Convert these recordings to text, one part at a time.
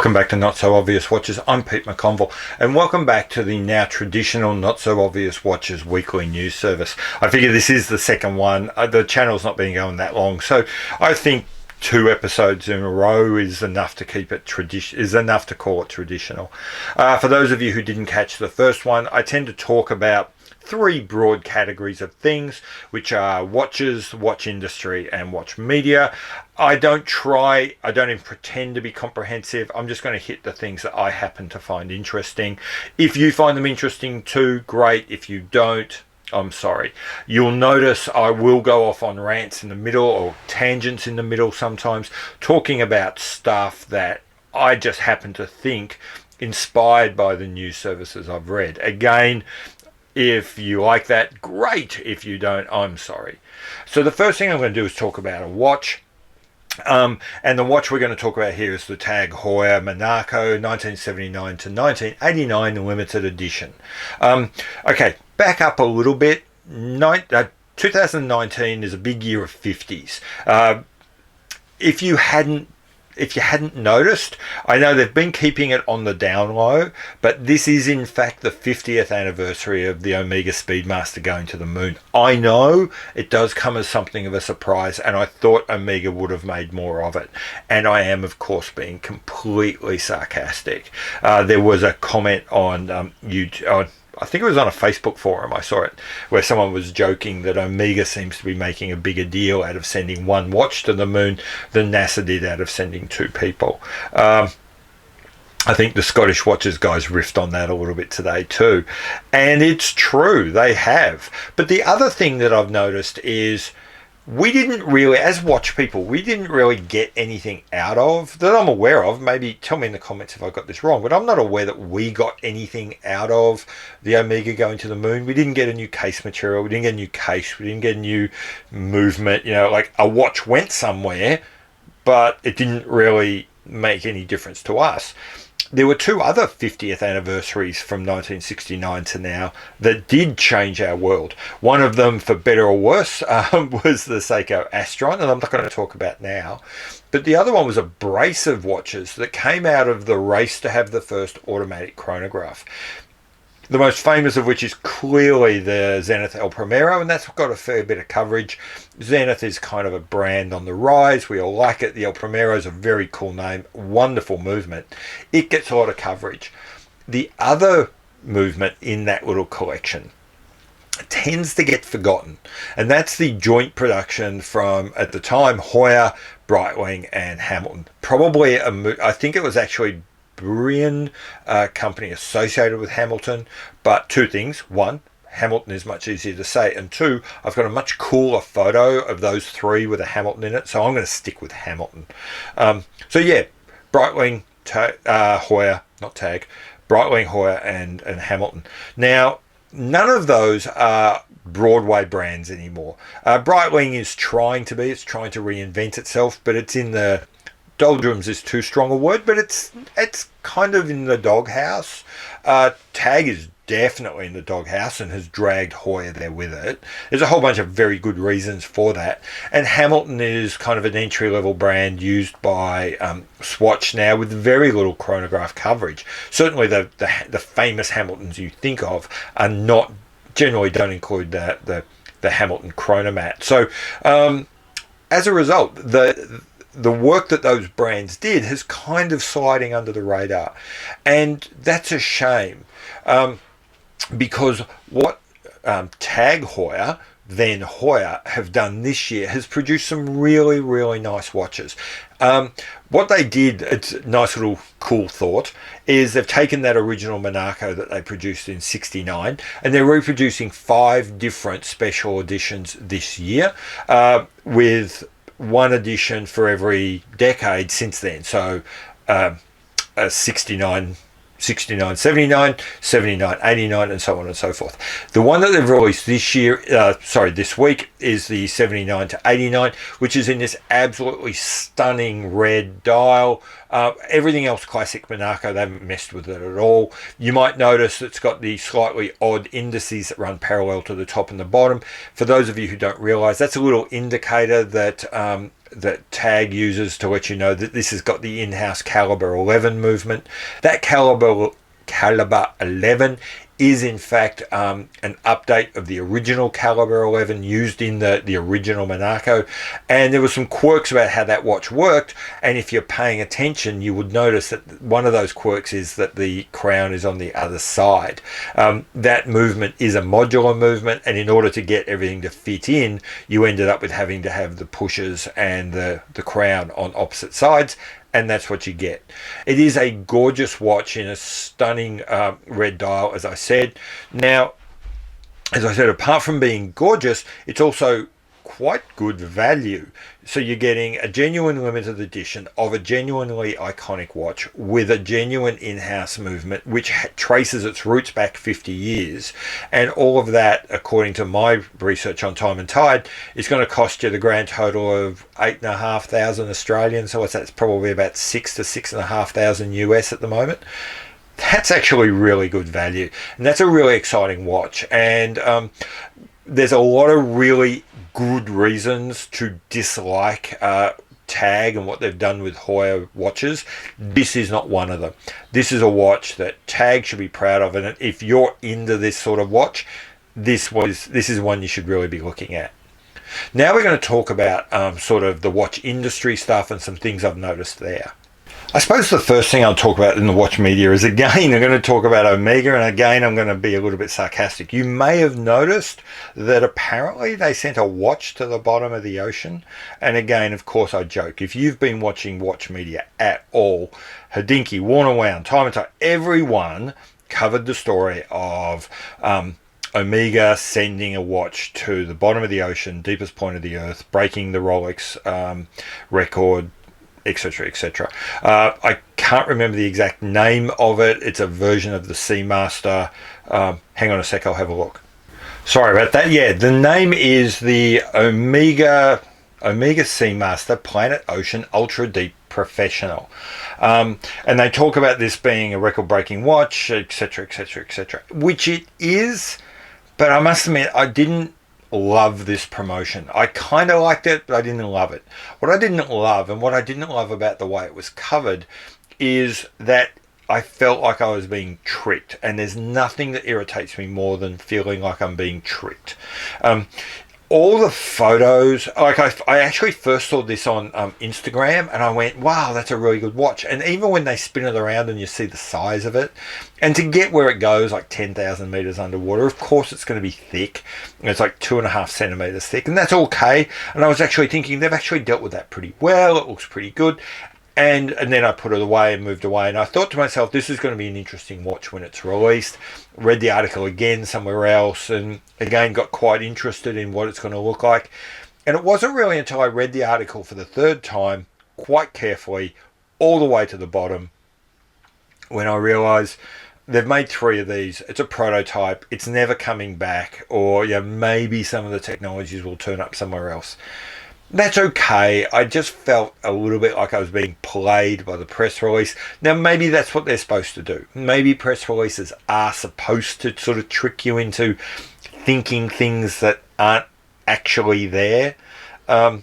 Welcome back to Not So Obvious Watches. I'm Pete McConville, and welcome back to the now traditional Not So Obvious Watches weekly news service. I figure this is the second one. The channel's not been going that long, so I think 2 episodes in a row is enough to keep it enough to call it traditional. For those of you who didn't catch the first one, I tend to talk about 3 broad categories of things, which are watches, watch industry, and watch media. I don't even pretend to be comprehensive. I'm just going to hit the things that I happen to find interesting. If you find them interesting too, great. If you don't, I'm sorry. You'll notice I will go off on rants in the middle or tangents in the middle sometimes, talking about stuff that I just happen to think inspired by the news services I've read. Again, if you like that, great. If you don't, I'm sorry. So the first thing I'm going to do is talk about a watch. And the watch we're going to talk about here is the Tag Heuer Monaco 1979 to 1989 limited edition. Okay, back up a little bit. 2019 is a big year of 50s. If you hadn't noticed, I know they've been keeping it on the down low, but this is in fact the 50th anniversary of the Omega Speedmaster going to the moon. I know it does come as something of a surprise, and I thought Omega would have made more of it. And I am, of course, being completely sarcastic. There was a comment on YouTube. I think it was on a Facebook forum, I saw it, where someone was joking that Omega seems to be making a bigger deal out of sending 1 watch to the moon than NASA did out of sending 2 people. I think the Scottish Watches guys riffed on that a little bit today too. And it's true, they have. But the other thing that I've noticed is we didn't really, as watch people, we didn't really get anything out of, that I'm aware of. Maybe tell me in the comments if I got this wrong, but I'm not aware that we got anything out of the Omega going to the moon. We didn't get a new case material, we didn't get a new case, we didn't get a new movement. You know, like a watch went somewhere, but it didn't really make any difference to us. There were 2 other 50th anniversaries from 1969 to now that did change our world. One of them, for better or worse, was the Seiko Astron, and I'm not going to talk about now. But the other one was a brace of watches that came out of the race to have the first automatic chronograph. The most famous of which is clearly the Zenith El Primero, and that's got a fair bit of coverage. Zenith is kind of a brand on the rise. We all like it. The El Primero is a very cool name, wonderful movement. It gets a lot of coverage. The other movement in that little collection tends to get forgotten, and that's the joint production from, at the time, Heuer, Breitling, and Hamilton. Probably, I think it was actually Brian company associated with Hamilton, but 2 things. 1, Hamilton is much easier to say, and 2, I've got a much cooler photo of those 3 with a Hamilton in it, so I'm going to stick with Hamilton. So yeah, Breitling, Heuer, not Tag, Breitling, Heuer, and Hamilton. Now, none of those are Broadway brands anymore. Breitling is trying to reinvent itself, but it's in the doldrums is too strong a word, but it's kind of in the doghouse. Tag is definitely in the doghouse and has dragged Heuer there with it. There's a whole bunch of very good reasons for that. And Hamilton is kind of an entry-level brand used by Swatch now with very little chronograph coverage. Certainly the famous Hamiltons you think of are not, generally don't include the Hamilton chronomat. So as a result, the work that those brands did has kind of sliding under the radar, and that's a shame, because what Tag Heuer, then Heuer, have done this year has produced some really, really nice watches. What they did, it's a nice little cool thought, is they've taken that original Monaco that they produced in 69 and they're reproducing 5 different special editions this year, with 1 edition for every decade since then. So 69, 79, 79, 89, and so on and so forth. The one that they've released this week is the 79 to 89, which is in this absolutely stunning red dial. Everything else classic Monaco, they haven't messed with it at all. You might notice it's got the slightly odd indices that run parallel to the top and the bottom. For those of you who don't realize, that's a little indicator that that Tag uses to let you know that this has got the in-house caliber 11 movement. That caliber 11 is in fact an update of the original caliber 11 used in the original Monaco, and there were some quirks about how that watch worked, and if you're paying attention you would notice that one of those quirks is that the crown is on the other side. That movement is a modular movement, and in order to get everything to fit in, you ended up with having to have the pushers and the crown on opposite sides, and that's what you get. It is a gorgeous watch in a stunning red dial, as I said. Now, as I said, apart from being gorgeous, it's also quite good value. So you're getting a genuine limited edition of a genuinely iconic watch with a genuine in-house movement which traces its roots back 50 years, and all of that, according to my research on Time and Tide, is going to cost you the grand total of 8,500 Australian. So that's probably about 6 to 6,500 US at the moment. That's actually really good value, and that's a really exciting watch. And there's a lot of really good reasons to dislike Tag and what they've done with Heuer watches. This is not one of them. This is a watch that Tag should be proud of, and if you're into this sort of watch, this is one you should really be looking at. Now we're going to talk about sort of the watch industry stuff and some things I've noticed there. I suppose the first thing I'll talk about in the watch media is, again, I'm going to talk about Omega, and again, I'm going to be a little bit sarcastic. You may have noticed that apparently they sent a watch to the bottom of the ocean. And again, of course, I joke. If you've been watching watch media at all, Hodinkee, Warner Wound, Time and Tide, everyone covered the story of Omega sending a watch to the bottom of the ocean, deepest point of the earth, breaking the Rolex record, etc., etc. I can't remember the exact name of it. It's a version of the Seamaster. Hang on a sec, I'll have a look. Sorry about that. Yeah, the name is the Omega Seamaster Planet Ocean Ultra Deep Professional. And they talk about this being a record-breaking watch, etc., etc., etc., which it is, but I must admit, I didn't love this promotion. I kind of liked it, but I didn't love it. What I didn't love about the way it was covered is that I felt like I was being tricked, and there's nothing that irritates me more than feeling like I'm being tricked. All the photos, like I actually first saw this on Instagram, and I went, wow, that's a really good watch. And even when they spin it around and you see the size of it, and to get where it goes, like 10,000 meters underwater, of course it's going to be thick. It's like 2.5 centimeters thick, and that's okay. And I was actually thinking they've actually dealt with that pretty well. It looks pretty good. And then I put it away and moved away, and I thought to myself, this is going to be an interesting watch when it's released. Read the article again somewhere else, and again got quite interested in what it's going to look like. And it wasn't really until I read the article for the third time, quite carefully, all the way to the bottom, when I realised they've made 3 of these. It's a prototype. It's never coming back, or maybe some of the technologies will turn up somewhere else. That's okay. I just felt a little bit like I was being played by the press release. Now, maybe that's what they're supposed to do. Maybe press releases are supposed to sort of trick you into thinking things that aren't actually there. But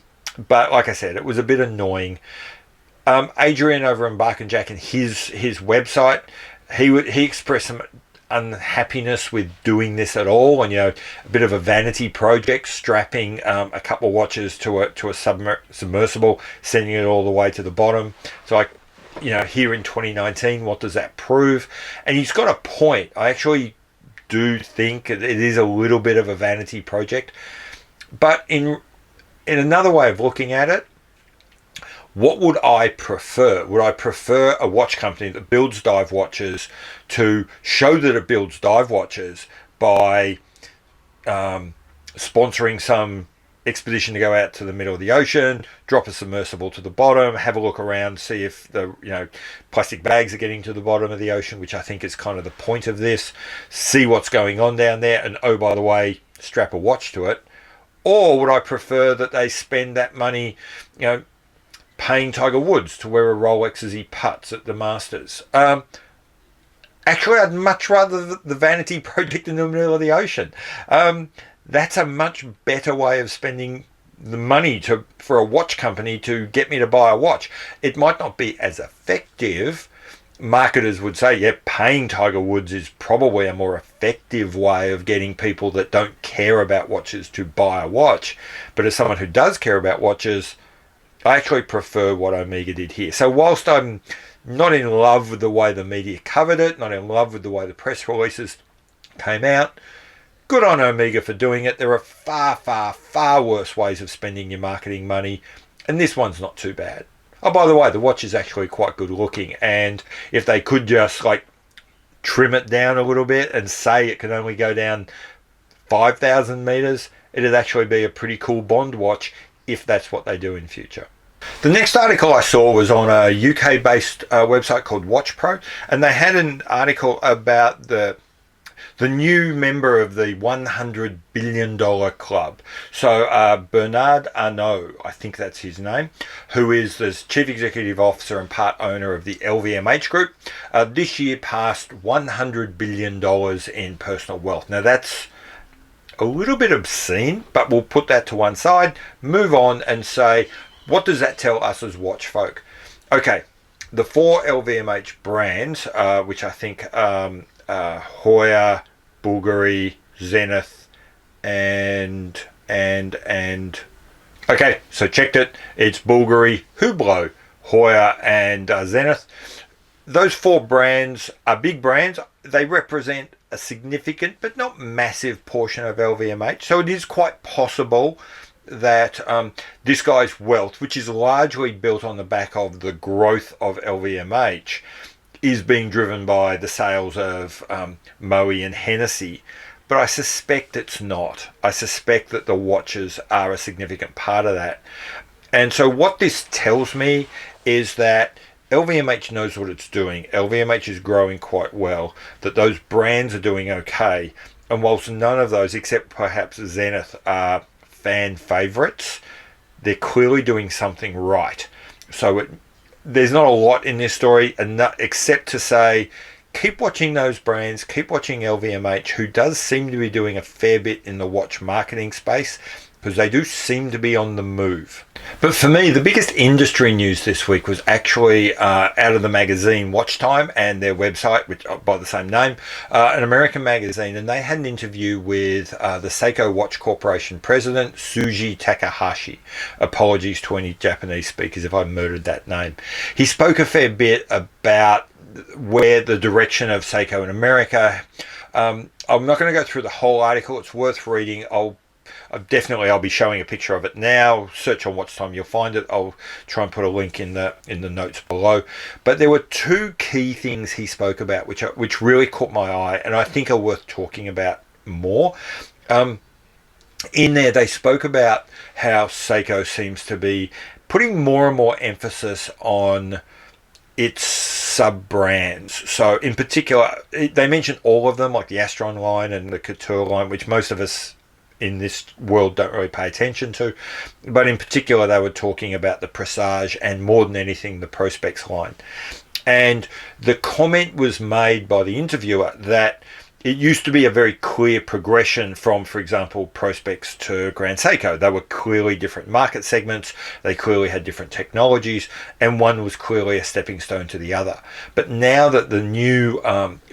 like I said, it was a bit annoying. Adrian over in Bark and Jack and his website, he expressed some unhappiness with doing this at all, and a bit of a vanity project, strapping a couple of watches to a submersible, sending it all the way to the bottom. So here in 2019, what does that prove? And he's got a point. I actually do think it is a little bit of a vanity project, but in another way of looking at it, what would I prefer? Would I prefer a watch company that builds dive watches to show that it builds dive watches by sponsoring some expedition to go out to the middle of the ocean, drop a submersible to the bottom, have a look around, see if the plastic bags are getting to the bottom of the ocean, which I think is kind of the point of this, see what's going on down there, and oh, by the way, strap a watch to it? Or would I prefer that they spend that money, paying Tiger Woods to wear a Rolex as he putts at the Masters? Actually, I'd much rather the vanity project in the middle of the ocean. That's a much better way of spending the money for a watch company to get me to buy a watch. It might not be as effective. Marketers would say, yeah, paying Tiger Woods is probably a more effective way of getting people that don't care about watches to buy a watch. But as someone who does care about watches, I actually prefer what Omega did here. So whilst I'm not in love with the way the media covered it, not in love with the way the press releases came out, good on Omega for doing it. There are far, far, far worse ways of spending your marketing money, and this one's not too bad. Oh, by the way, the watch is actually quite good looking, and if they could just like trim it down a little bit and say it can only go down 5,000 meters, it'd actually be a pretty cool Bond watch if that's what they do in future. The next article I saw was on a UK-based website called Watch Pro, and they had an article about the new member of the $100 billion club. So Bernard Arnault, I think that's his name, who is the Chief Executive Officer and part owner of the LVMH Group, this year passed $100 billion in personal wealth. Now that's a little bit obscene, but we'll put that to one side, move on and say, what does that tell us as watch folk? Okay, the 4 LVMH brands, which I think Hoya, Bulgari, Zenith, and okay, so checked it. It's Bulgari, Hublot, Hoya, and Zenith. Those 4 brands are big brands. They represent a significant but not massive portion of LVMH. So it is quite possible that this guy's wealth, which is largely built on the back of the growth of LVMH, is being driven by the sales of Moët and Hennessy. But I suspect it's not. I suspect that the watches are a significant part of that. And so what this tells me is that LVMH knows what it's doing. LVMH is growing quite well, that those brands are doing okay. And whilst none of those, except perhaps Zenith, are fan favourites, they're clearly doing something right. So there's not a lot in this story except to say, keep watching those brands, keep watching LVMH, who does seem to be doing a fair bit in the watch marketing space, because they do seem to be on the move. But for me, the biggest industry news this week was actually out of the magazine Watch Time and their website, which by the same name, an American magazine, and they had an interview with the Seiko Watch Corporation president, Tsuji Takahashi. Apologies to any Japanese speakers if I murdered that name. He spoke a fair bit about where the direction of Seiko in America. I'm not going to go through the whole article. It's worth reading. I'll be showing a picture of it now. Search on Watch Time, you'll find it. I'll try and put a link in the notes below. But there were 2 key things he spoke about which really caught my eye, and I think are worth talking about more. In there, they spoke about how Seiko seems to be putting more and more emphasis on its sub-brands. So in particular, they mentioned all of them, like the Astron line and the Couture line, which most of us in this world don't really pay attention to. But in particular, they were talking about the Presage and, more than anything, the Prospex line. And the comment was made by the interviewer that it used to be a very clear progression from, for example, Prospex to Grand Seiko. They were clearly different market segments. They clearly had different technologies, and one was clearly a stepping stone to the other. But now that the new,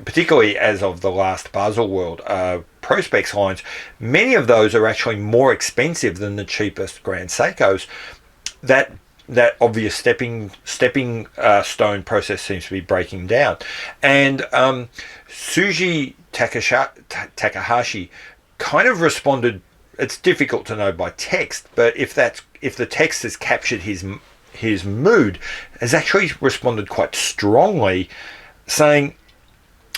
particularly as of the last Baselworld, Prospex lines, many of those are actually more expensive than the cheapest Grand Seikos. That obvious stepping stone process seems to be breaking down. And Tsuji Takahashi kind of responded. It's difficult to know by text, but if the text has captured his mood, has actually responded quite strongly, saying,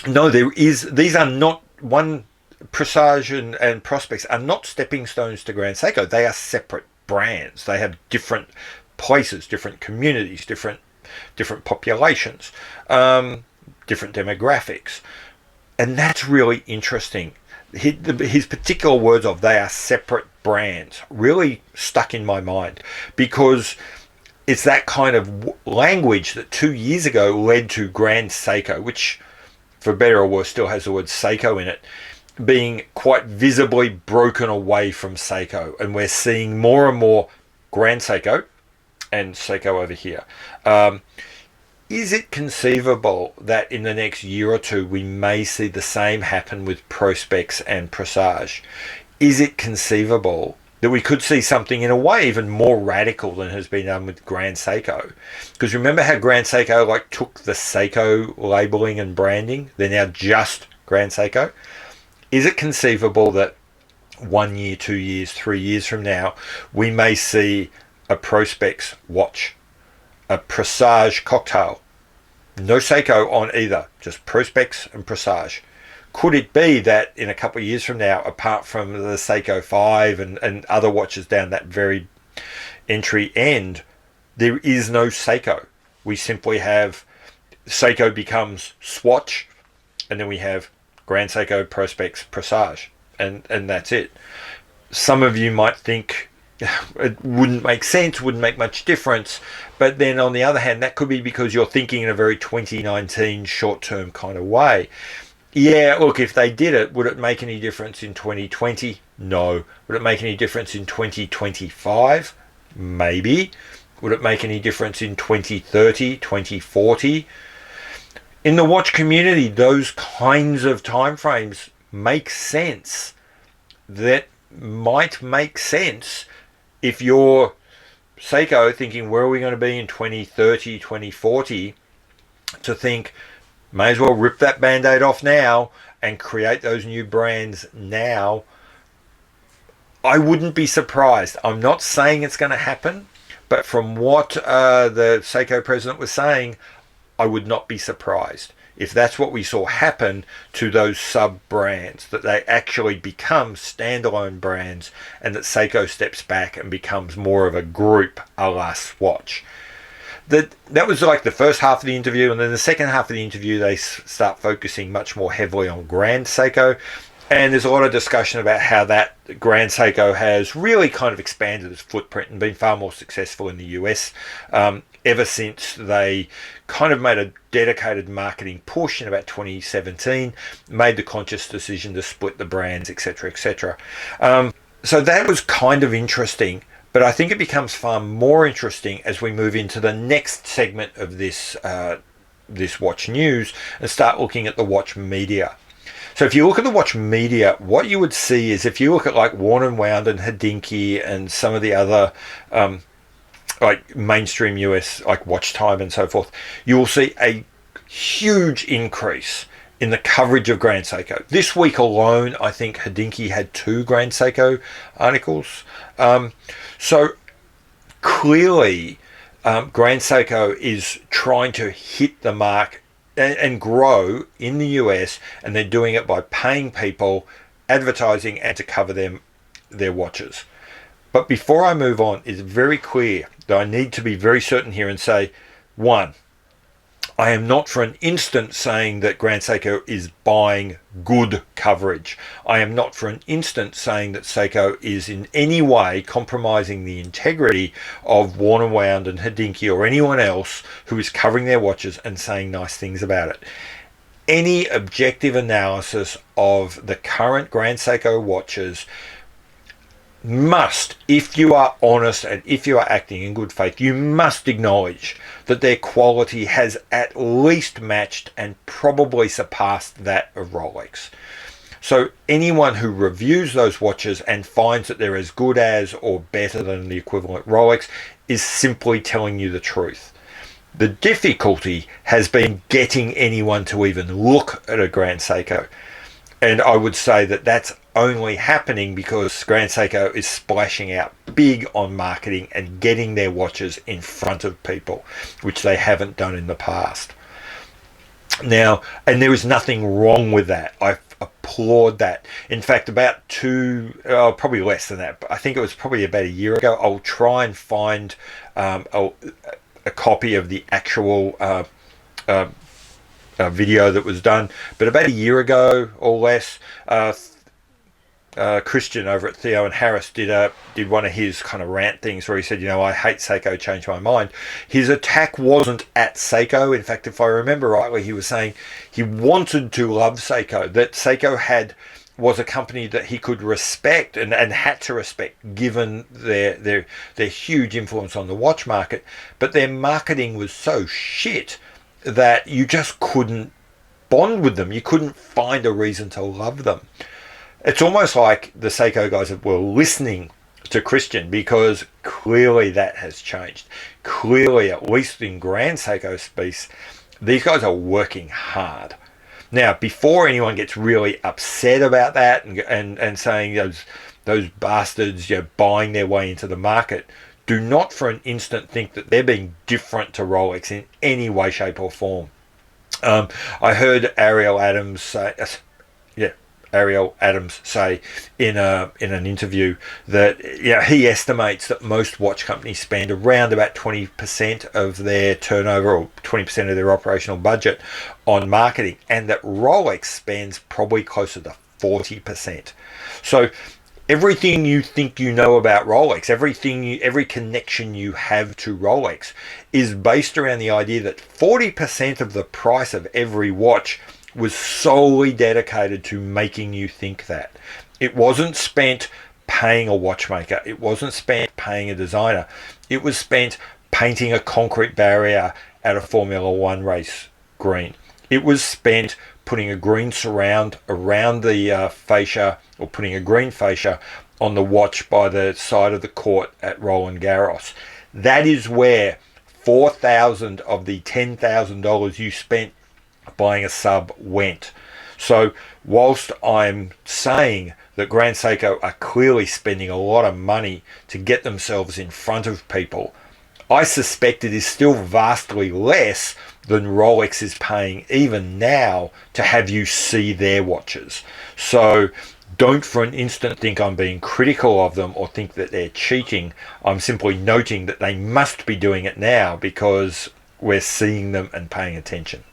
no, these are not one. Presage and Prospex are not stepping stones to Grand Seiko. They are separate brands. They have different places, different communities, different populations, different demographics, and that's really interesting. His particular words of "they are separate brands" really stuck in my mind, because it's that kind of language that 2 years ago led to Grand Seiko, which, for better or worse, still has the word Seiko in it, being quite visibly broken away from Seiko, and we're seeing more and more Grand Seiko and Seiko over here. Is it conceivable that in the next year or two we may see the same happen with Prospex and Presage? Is it conceivable that we could see something in a way even more radical than has been done with Grand Seiko? Because remember how Grand Seiko like took the Seiko labeling and branding? They're now just Grand Seiko. Is it conceivable that 1 year, 2 years, 3 years from now we may see a Prospex watch, a Presage cocktail, no Seiko on either, just Prospex and Presage? Could it be that in a couple of years from now, apart from the Seiko 5 and other watches down that very entry end, there is no Seiko? We simply have Seiko becomes Swatch, and then we have Grand Seiko, Prospex, Presage, and that's it. Some of you might think it wouldn't make sense, wouldn't make much difference, but then on the other hand, that could be because you're thinking in a very 2019 short-term kind of way. Yeah, look, if they did it, would it make any difference in 2020? No. Would it make any difference in 2025? Maybe. Would it make any difference in 2030, 2040? In the watch community, those kinds of timeframes make sense. That might make sense if you're Seiko thinking, where are we going to be in 2030, 2040, to think, may as well rip that band-aid off now and create those new brands now. I wouldn't be surprised. I'm not saying it's going to happen, but from what the Seiko president was saying, I would not be surprised if that's what we saw happen to those sub-brands, that they actually become standalone brands and that Seiko steps back and becomes more of a group a la Swatch. That was like the first half of the interview, and then the second half of the interview they start focusing much more heavily on Grand Seiko, and there's a lot of discussion about how that Grand Seiko has really kind of expanded its footprint and been far more successful in the US ever since they kind of made a dedicated marketing push in about 2017, made the conscious decision to split the brands, etc., etc. So that was kind of interesting. But I think it becomes far more interesting as we move into the next segment of this this watch news and start looking at the watch media. So if you look at the watch media, what you would see is, if you look at like Worn and Wound and Hodinkee and some of the other like mainstream US like Watch Time and so forth, you will see a huge increase in the coverage of Grand Seiko. This week alone, I think Hodinkee had 2 Grand Seiko articles. So clearly, Grand Seiko is trying to hit the mark and grow in the US, and they're doing it by paying people, advertising, and to cover their watches. But before I move on, it's very clear that I need to be very certain here and say, 1, I am not for an instant saying that Grand Seiko is buying good coverage. I am not for an instant saying that Seiko is in any way compromising the integrity of Worn and Wound and Hodinkee or anyone else who is covering their watches and saying nice things about it. Any objective analysis of the current Grand Seiko watches must, if you are honest and if you are acting in good faith, you must acknowledge that their quality has at least matched and probably surpassed that of Rolex. So anyone who reviews those watches and finds that they're as good as or better than the equivalent Rolex is simply telling you the truth. The difficulty has been getting anyone to even look at a Grand Seiko. And I would say that that's only happening because Grand Seiko is splashing out big on marketing and getting their watches in front of people, which they haven't done in the past. Now, and there is nothing wrong with that. I applaud that. In fact, about probably less than that, but I think it was probably about a year ago, I'll try and find a copy of the actual video that was done, but about a year ago or less, Christian over at Theo and Harris did one of his kind of rant things where he said, I hate Seiko, changed my mind. His attack wasn't at Seiko. In fact, if I remember rightly, he was saying he wanted to love Seiko, that Seiko had was a company that he could respect and had to respect, given their huge influence on the watch market. But their marketing was so shit that you just couldn't bond with them. You couldn't find a reason to love them. It's almost like the Seiko guys were listening to Christian, because clearly that has changed. Clearly, at least in Grand Seiko space, these guys are working hard. Now, before anyone gets really upset about that and saying those bastards, buying their way into the market, do not for an instant think that they're being different to Rolex in any way, shape, or form. I heard Ariel Adams say in an interview that he estimates that most watch companies spend around about 20% of their turnover or 20% of their operational budget on marketing, and that Rolex spends probably closer to 40%. So everything you think you know about Rolex, every connection you have to Rolex is based around the idea that 40% of the price of every watch was solely dedicated to making you think that. It wasn't spent paying a watchmaker. It wasn't spent paying a designer. It was spent painting a concrete barrier at a Formula One race green. It was spent putting a green surround around the fascia, or putting a green fascia on the watch by the side of the court at Roland Garros. That is where $4,000 of the $10,000 you spent buying a sub went. So whilst I'm saying that Grand Seiko are clearly spending a lot of money to get themselves in front of people, I suspect it is still vastly less than Rolex is paying even now to have you see their watches. So don't for an instant think I'm being critical of them or think that they're cheating. I'm simply noting that they must be doing it now because we're seeing them and paying attention.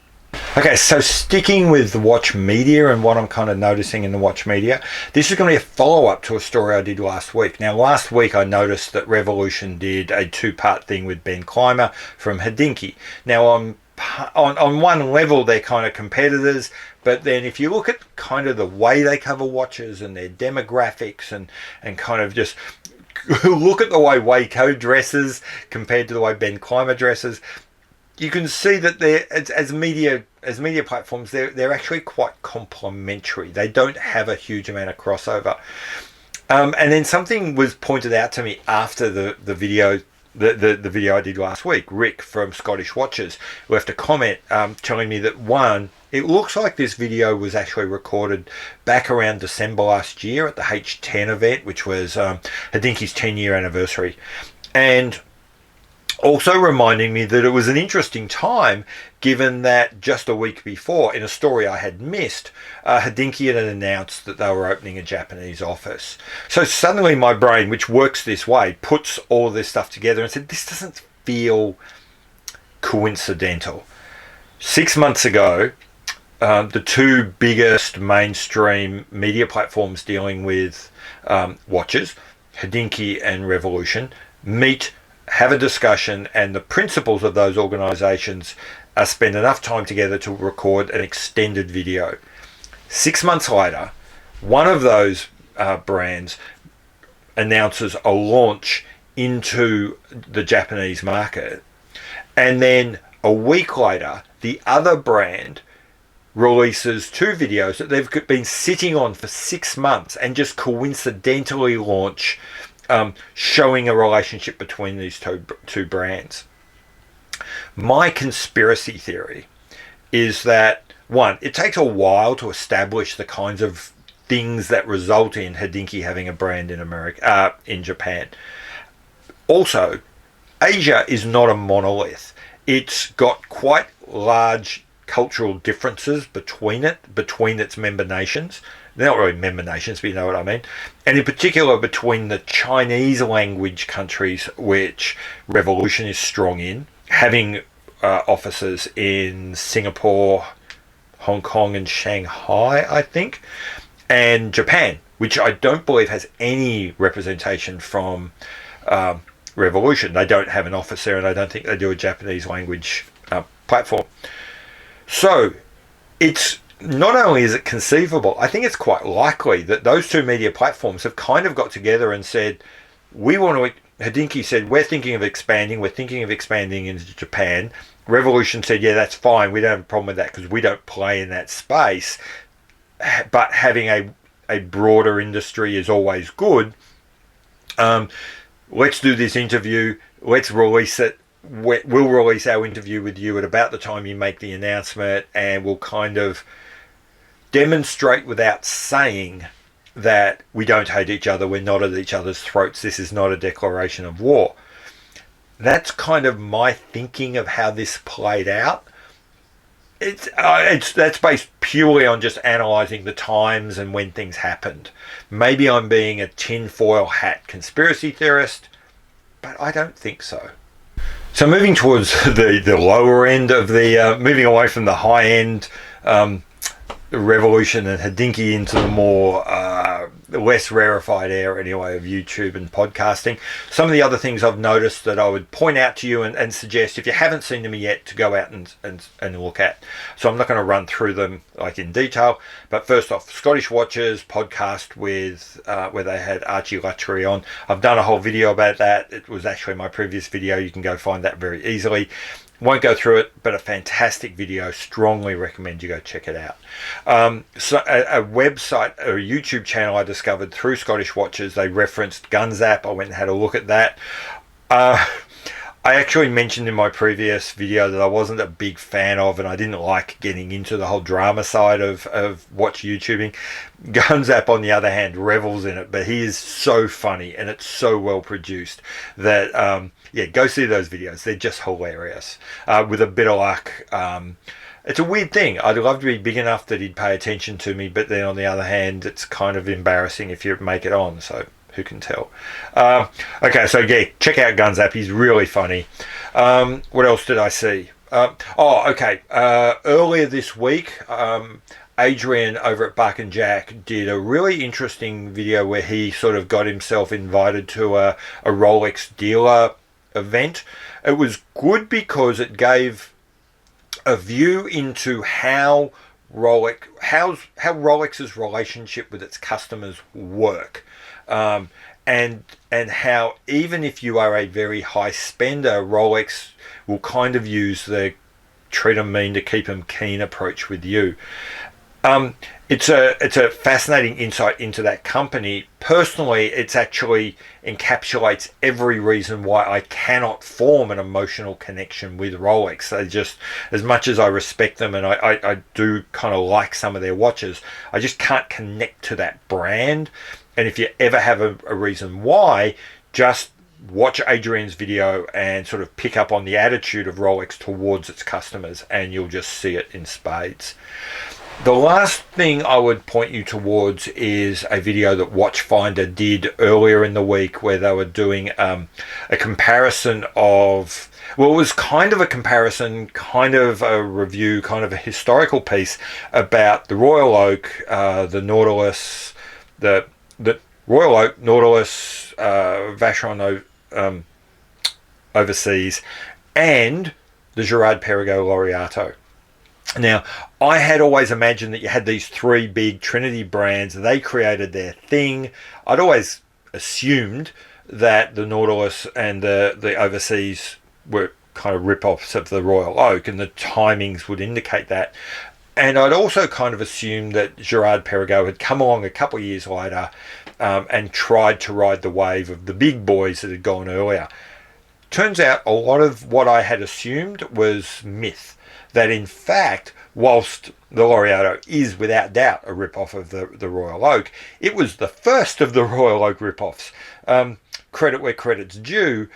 Okay, so sticking with the watch media and what I'm kind of noticing in the watch media, this is going to be a follow-up to a story I did last week. Now, last week I noticed that Revolution did a two-part thing with Ben Clymer from Hodinkee. Now, on one level, they're kind of competitors, but then if you look at kind of the way they cover watches and their demographics and kind of just look at the way Waco dresses compared to the way Ben Clymer dresses, you can see that they're as media platforms, they're actually quite complementary. They don't have a huge amount of crossover. And then something was pointed out to me after the video. The video I did last week. Rick from Scottish Watches left a comment telling me that it looks like this video was actually recorded back around December last year at the H10 event, which was Hodinkee's 10-year anniversary, and also reminding me that it was an interesting time, given that just a week before, in a story I had missed, Hodinkee had announced that they were opening a Japanese office. So suddenly my brain, which works this way, puts all of this stuff together and said, this doesn't feel coincidental. 6 months ago, the two biggest mainstream media platforms dealing with watches, Hodinkee and Revolution, meet, have a discussion, and the principals of those organisations spend enough time together to record an extended video. 6 months later, one of those brands announces a launch into the Japanese market, and then a week later, the other brand releases two videos that they've been sitting on for 6 months and just coincidentally launch, showing a relationship between these two brands. My conspiracy theory is that, one, it takes a while to establish the kinds of things that result in Hodinkee having a brand in Japan. Also, Asia is not a monolith. It's got quite large cultural differences between its member nations. They're not really member nations, but you know what I mean. And in particular between the Chinese language countries, which Revolution is strong in, having offices in Singapore, Hong Kong and Shanghai, I think, and Japan, which I don't believe has any representation from Revolution. They don't have an office there, and I don't think they do a Japanese language platform. So it's not only is it conceivable, I think it's quite likely that those two media platforms have kind of got together and said, we want to, Hodinkee said, we're thinking of expanding into Japan. Revolution said, yeah, that's fine, we don't have a problem with that because we don't play in that space. But having a broader industry is always good. Let's do this interview, let's release it. We'll release our interview with you at about the time you make the announcement, and we'll kind of demonstrate without saying that we don't hate each other, we're not at each other's throats, this is not a declaration of war. That's kind of my thinking of how this played out. That's based purely on just analysing the times and when things happened. Maybe I'm being a tinfoil hat conspiracy theorist, but I don't think so. So moving towards the lower end of the, moving away from the high end, Revolution and Hodinkee into the more less rarefied air anyway of YouTube and podcasting. Some of the other things I've noticed that I would point out to you and suggest, if you haven't seen them yet, to go out and look at. So I'm not going to run through them like in detail, but first off, Scottish Watchers podcast with where they had Archie Luttree on. I've done a whole video about that. It was actually my previous video. You can go find that very easily. Won't go through it, but a fantastic video. Strongly recommend you go check it out. So a website, a YouTube channel I discovered through Scottish Watchers, they referenced Gunzap. I went and had a look at that. I actually mentioned in my previous video that I wasn't a big fan of, and I didn't like getting into the whole drama side of watch YouTubing. Gunzap, on the other hand, revels in it, but he is so funny and it's so well produced that yeah, go see those videos. They're just hilarious. With a bit of luck, it's a weird thing. I'd love to be big enough that he'd pay attention to me, but then on the other hand, it's kind of embarrassing if you make it on, so who can tell? Okay, so yeah, check out Gunzap. He's really funny. What else did I see? Earlier this week, Adrian over at Buck and Jack did a really interesting video where he sort of got himself invited to a Rolex dealer event. It was good because it gave a view into how Rolex's relationship with its customers work. And how even if you are a very high spender, Rolex will kind of use the treat them mean to keep them keen approach with you. It's a fascinating insight into that company. Personally, it's actually encapsulates every reason why I cannot form an emotional connection with Rolex. They just, as much as I respect them and I do kind of like some of their watches, I just can't connect to that brand. And if you ever have a reason why, just watch Adrian's video and sort of pick up on the attitude of Rolex towards its customers, and you'll just see it in spades. The last thing I would point you towards is a video that Watchfinder did earlier in the week where they were doing a comparison of, well, it was kind of a comparison, kind of a review, kind of a historical piece about the Royal Oak, the Nautilus, the Royal Oak, Nautilus, Vacheron Overseas, and the Girard-Perregaux Laureato. Now, I had always imagined that you had these three big Trinity brands, they created their thing. I'd always assumed that the Nautilus and the Overseas were kind of rip-offs of the Royal Oak, and the timings would indicate that. And I'd also kind of assumed that Girard-Perregaux had come along a couple of years later and tried to ride the wave of the big boys that had gone earlier. Turns out a lot of what I had assumed was myth. That in fact, whilst the Laureato is without doubt a rip-off of the Royal Oak, it was the first of the Royal Oak rip-offs. Credit where credit's due.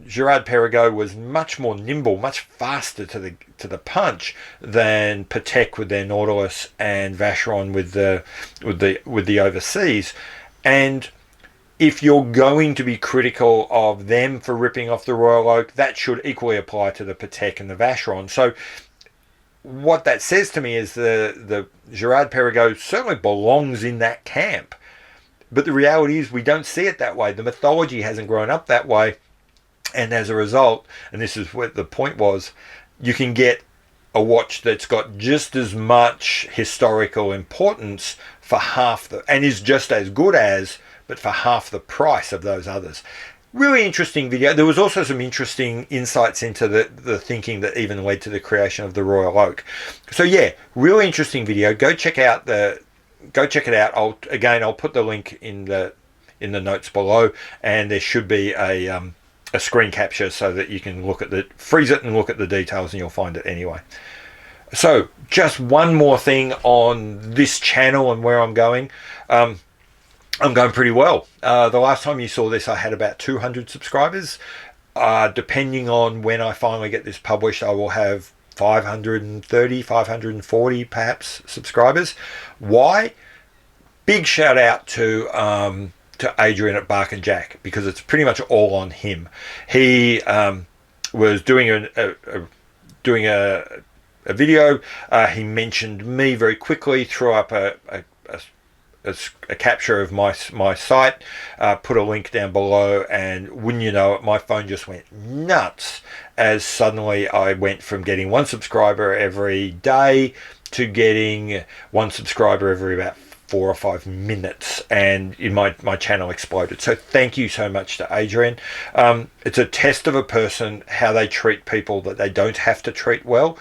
Girard-Perregaux was much more nimble, much faster to the punch than Patek with their Nautilus and Vacheron with the Overseas. And if you're going to be critical of them for ripping off the Royal Oak, that should equally apply to the Patek and the Vacheron. So what that says to me is the Girard-Perregaux certainly belongs in that camp. But the reality is we don't see it that way. The mythology hasn't grown up that way. And as a result, and this is what the point was, you can get a watch that's got just as much historical importance for half the, and is just as good as, but for half the price of those others. Really interesting video. There was also some interesting insights into the thinking that even led to the creation of the Royal Oak. So yeah, really interesting video. Go check it out. I'll put the link in the notes below, and there should be a screen capture so that you can freeze it and look at the details, and you'll find it anyway. So just one more thing on this channel and where I'm going. I'm going pretty well. The last time you saw this, I had about 200 subscribers. Depending on when I finally get this published, I will have 530, 540 perhaps subscribers. Why? Big shout out to Adrian at Bark and Jack, because it's pretty much all on him. He was doing a video. He mentioned me very quickly, threw up a capture of my site, put a link down below, and wouldn't you know it, my phone just went nuts as suddenly I went from getting 1 subscriber every day to getting 1 subscriber every about 4 or 5 minutes, and my channel exploded. So thank you so much to Adrian. It's a test of a person, how they treat people that they don't have to treat well.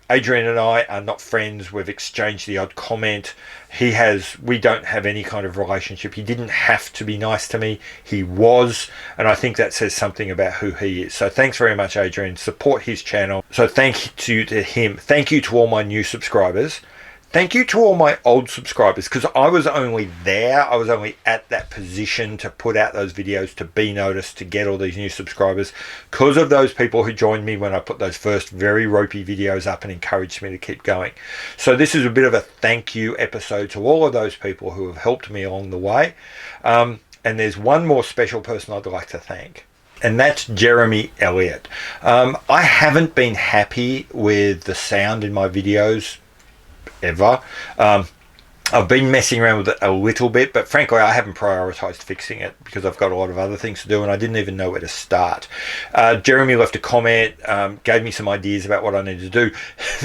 Adrian and I are not friends. We've exchanged the odd comment. We don't have any kind of relationship. He didn't have to be nice to me. He was, and I think that says something about who he is. So thanks very much, Adrian. Support his channel. So thank you to him. Thank you to all my new subscribers. Thank you to all my old subscribers, because I was only at that position to put out those videos, to be noticed, to get all these new subscribers, because of those people who joined me when I put those first very ropey videos up and encouraged me to keep going. So this is a bit of a thank you episode to all of those people who have helped me along the way. And there's one more special person I'd like to thank, and that's Jeremy Elliott. I haven't been happy with the sound in my videos ever. I've been messing around with it a little bit, but frankly I haven't prioritized fixing it because I've got a lot of other things to do, and I didn't even know where to start. Jeremy left a comment, gave me some ideas about what I needed to do.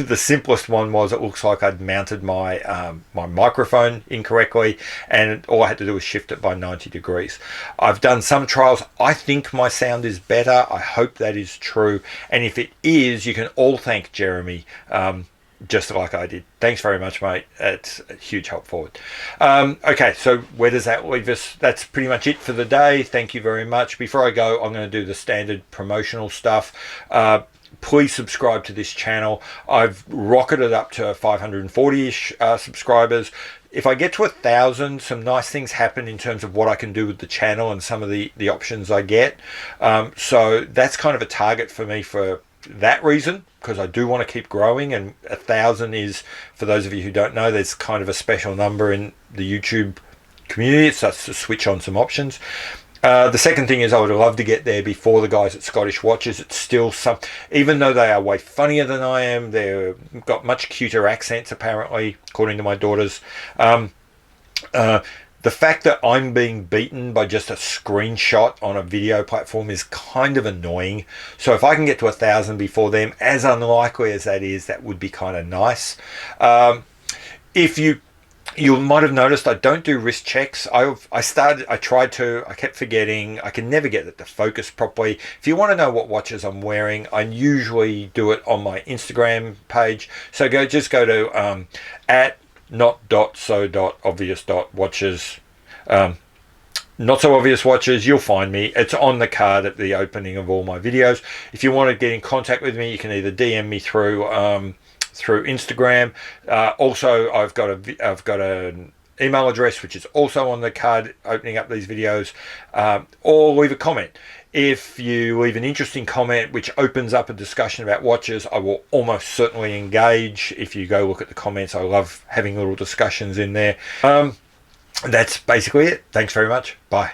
The simplest one was, it looks like I'd mounted my my microphone incorrectly, and all I had to do was shift it by 90 degrees. I've done some trials. I think my sound is better. I hope that is true, and if it is, you can all thank Jeremy, just like I did. Thanks very much, mate. It's a huge help forward. Okay, so where does that leave us? That's pretty much it for the day. Thank you very much. Before I go, I'm going to do the standard promotional stuff. Please subscribe to this channel. I've rocketed up to 540-ish subscribers. If I get to 1,000, some nice things happen in terms of what I can do with the channel and some of the options I get. So that's kind of a target for me for that reason, because I do want to keep growing, and 1,000 is, for those of you who don't know, there's kind of a special number in the YouTube community. It starts to switch on some options. The second thing is, I would love to get there before the guys at Scottish Watches. It's still even though they are way funnier than I am, they've got much cuter accents apparently, according to my daughters. The fact that I'm being beaten by just a screenshot on a video platform is kind of annoying. So if I can get to 1,000 before them, as unlikely as that is, that would be kind of nice. If you might have noticed, I don't do wrist checks. I kept forgetting. I can never get it to focus properly. If you want to know what watches I'm wearing, I usually do it on my Instagram page. So just go to at not.so.obvious.watches, not so obvious watches. You'll find me. It's on the card at the opening of all my videos. If you want to get in contact with me, you can either DM me through Instagram. Also, I've got an email address which is also on the card opening up these videos, or leave a comment. If you leave an interesting comment which opens up a discussion about watches, I will almost certainly engage. If you go look at the comments, I love having little discussions in there. That's basically it. Thanks very much. Bye.